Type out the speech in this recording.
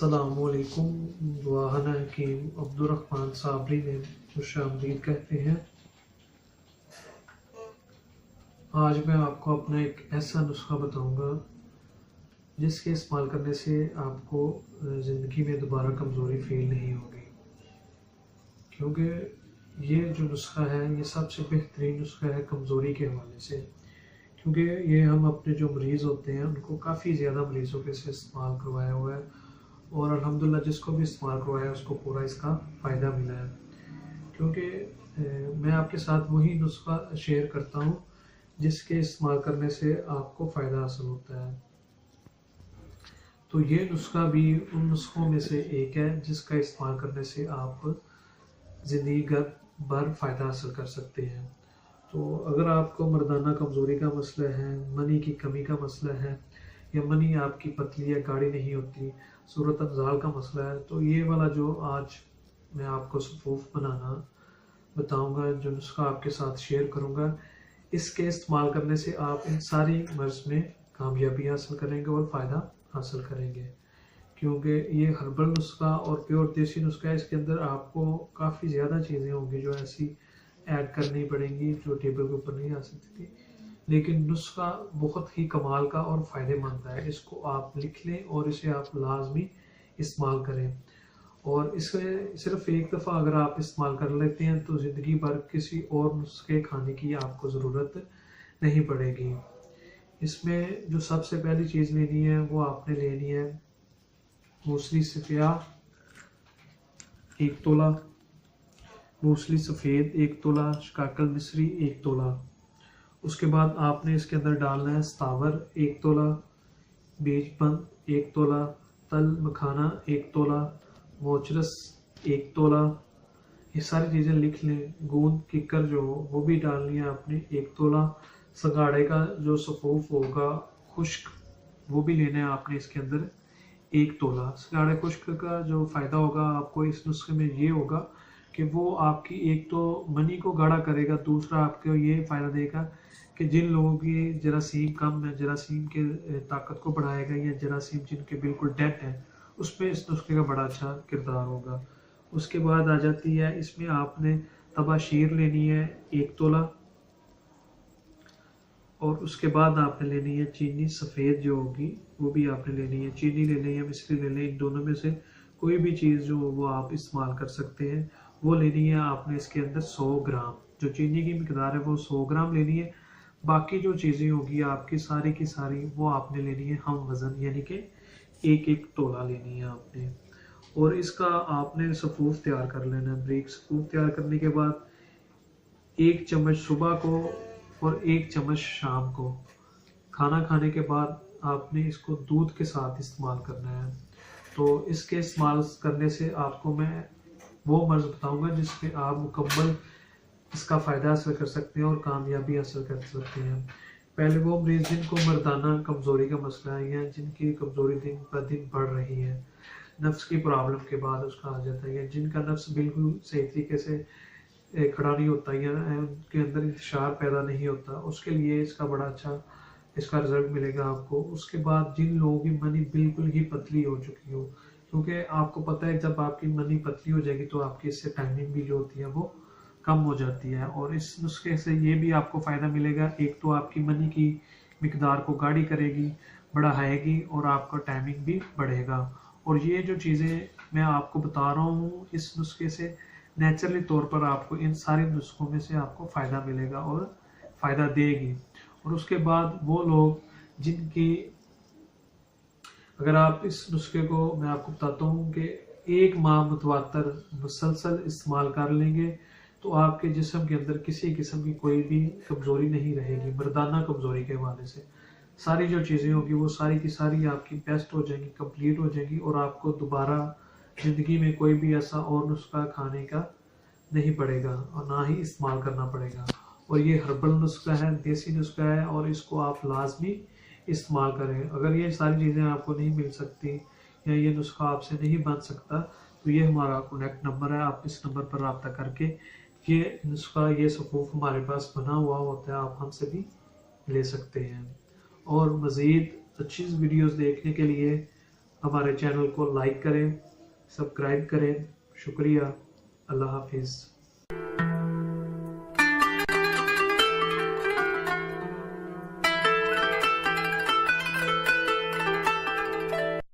अस्सलामुअलैकुम। दुआना हकीम अब्दुर्रहमान साबरी में खुशामदीद कहते हैं। आज मैं आपको अपना एक ऐसा नुस्खा बताऊंगा जिसके इस्तेमाल करने से आपको ज़िंदगी में दोबारा कमज़ोरी फील नहीं होगी, क्योंकि ये जो नुस्खा है ये सबसे बेहतरीन नुस्खा है कमज़ोरी के हवाले से। क्योंकि ये हम अपने जो मरीज़ होते हैं उनको काफ़ी ज़्यादा मरीज़ों के से इस्तेमाल करवाया हुआ है और अल्हम्दुलिल्लाह जिसको भी इस्तेमाल करवाया उसको पूरा इसका फ़ायदा मिला है। क्योंकि मैं आपके साथ वही नुस्खा शेयर करता हूँ जिसके इस्तेमाल करने से आपको फ़ायदा हासिल होता है। तो ये नुस्खा भी उन नुस्खों में से एक है जिसका इस्तेमाल करने से आप ज़िंदगी भर फ़ायदा हासिल कर सकते हैं। तो अगर आपको मर्दाना कमज़ोरी का मसला है, मनी की कमी का मसला है, या मनी आपकी पतली या गाढ़ी नहीं होती, सूरत अफ़ज़ाल का मसला है, तो ये वाला जो आज मैं आपको सफ़ूफ़ बनाना बताऊंगा, जो नुस्खा आपके साथ शेयर करूंगा, इसके इस्तेमाल करने से आप इन सारी मर्ज़ में कामयाबी हासिल करेंगे और फ़ायदा हासिल करेंगे। क्योंकि ये हर्बल नुस्खा और प्योर देसी नुस्खा है, इसके अंदर आपको काफ़ी ज़्यादा चीज़ें होंगी जो ऐसी ऐड करनी पड़ेंगी जो टेबल के ऊपर नहीं आ सकती थी, लेकिन नुस्खा बहुत ही कमाल का और फ़ायदेमंद है। इसको आप लिख लें और इसे आप लाजमी इस्तेमाल करें। और इसे सिर्फ एक दफ़ा अगर आप इस्तेमाल कर लेते हैं तो ज़िंदगी भर किसी और नुस्खे खाने की आपको ज़रूरत नहीं पड़ेगी। इसमें जो सबसे पहली चीज़ लेनी है वो आपने लेनी है मूसली सफ़िया 1 तोला, मूसली सफ़ेद 1 तोला, शकाकल मिस्री 1 तोला। उसके बाद आपने इसके अंदर डालना है सतावर 1 तोला, बीजपंद 1 तोला, तल मखाना 1 तोला, मोचरस 1 तोला। ये सारी चीज़ें लिख लें। गूंद किकर जो हो वो भी डालनी है आपने 1 तोला। संगाड़े का जो सफ़ूफ होगा खुश्क वो भी लेना है आपने इसके अंदर 1 तोला। संगाड़े खुश्क का जो फ़ायदा होगा आपको इस नुस्खे में ये होगा कि वो आपकी एक तो मनी को गाढ़ा करेगा, दूसरा आपको ये फ़ायदा देगा कि जिन लोगों की जरासीम कम है, जरासीम के ताकत को बढ़ाएगा, या जरासीम जिनके बिल्कुल डेड है उस पर इस नुस्खे का बड़ा अच्छा किरदार होगा। उसके बाद आ जाती है इसमें आपने तबाशीर लेनी है 1 तोला, और उसके बाद आपने लेनी है चीनी सफ़ेद जो होगी वो भी आपने लेनी है। चीनी ले लें या मिश्री ले लें, इन दोनों में से कोई भी चीज़ जो वो आप इस्तेमाल कर सकते हैं वो लेनी है आपने। इसके अंदर 100 ग्राम जो चीनी की मिकदार है वो 100 ग्राम लेनी है। बाकी जो चीज़ें होगी आपकी सारी की सारी वो आपने लेनी है हम वज़न, यानी कि 1-1 तोला लेनी है आपने। और इसका आपने सफ़ूफ तैयार कर लेना है। ब्रीक सफ़ूफ तैयार करने के बाद 1 चम्मच सुबह को और 1 चम्मच शाम को खाना खाने के बाद आपने इसको दूध के साथ इस्तेमाल करना है। तो इसके इस्तेमाल करने से आपको मैं वो मर्ज़ बताऊंगा जिसमें आप मुकम्मल इसका फ़ायदा हासिल कर सकते हैं और कामयाबी हासिल कर सकते हैं। पहले वो मरीज़ जिनको मर्दाना कमज़ोरी का मसला है या जिनकी कमज़ोरी दिन ब दिन बढ़ रही है, नफ्स की प्रॉब्लम के बाद उसका आ जाता है, या जिनका नफ्स बिल्कुल सही तरीके से खड़ा नहीं होता या उनके अंदर इंतशार पैदा नहीं होता, उसके लिए इसका बड़ा अच्छा इसका रिजल्ट मिलेगा आपको। उसके बाद जिन लोगों की मनी बिल्कुल ही पतली हो चुकी हो, क्योंकि आपको पता है जब आपकी मनी पतली हो जाएगी तो आपकी इससे टाइमिंग भी जो होती है वो कम हो जाती है। और इस नुस्खे से ये भी आपको फ़ायदा मिलेगा, एक तो आपकी मनी की मिकदार को गाढ़ी करेगी, बढ़ाएगी, और आपका टाइमिंग भी बढ़ेगा। और ये जो चीज़ें मैं आपको बता रहा हूँ इस नुस्खे से नेचुरली तौर पर आपको इन सारे नुस्खों में से आपको फ़ायदा मिलेगा और फ़ायदा देगी। और उसके बाद वो लोग जिनकी, अगर आप इस नुस्खे को मैं आपको बताता हूँ कि 1 माह मुतवातर मुसलसल इस्तेमाल कर लेंगे तो आपके जिस्म के अंदर किसी किस्म की कोई भी कमज़ोरी नहीं रहेगी। मर्दाना कमज़ोरी के हवाले से सारी जो चीज़ें होगी वो सारी की सारी आपकी बेस्ट हो जाएंगी, कंप्लीट हो जाएंगी, और आपको दोबारा ज़िंदगी में कोई भी ऐसा और नुस्खा खाने का नहीं पड़ेगा और ना ही इस्तेमाल करना पड़ेगा। और ये हर्बल नुस्खा है, देसी नुस्खा है, और इसको आप लाजमी इस्तेमाल करें। अगर ये सारी चीज़ें आपको नहीं मिल सकती या ये नुस्खा आपसे नहीं बन सकता तो ये हमारा कॉन्टैक्ट नंबर है, आप इस नंबर पर रब्ता करके ये नुस्खा, ये सफ़ूफ हमारे पास बना हुआ होता है, आप हमसे भी ले सकते हैं। और मज़ीद अच्छी वीडियोस देखने के लिए हमारे चैनल को लाइक करें, सब्सक्राइब करें। शुक्रिया। अल्लाह हाफिज़।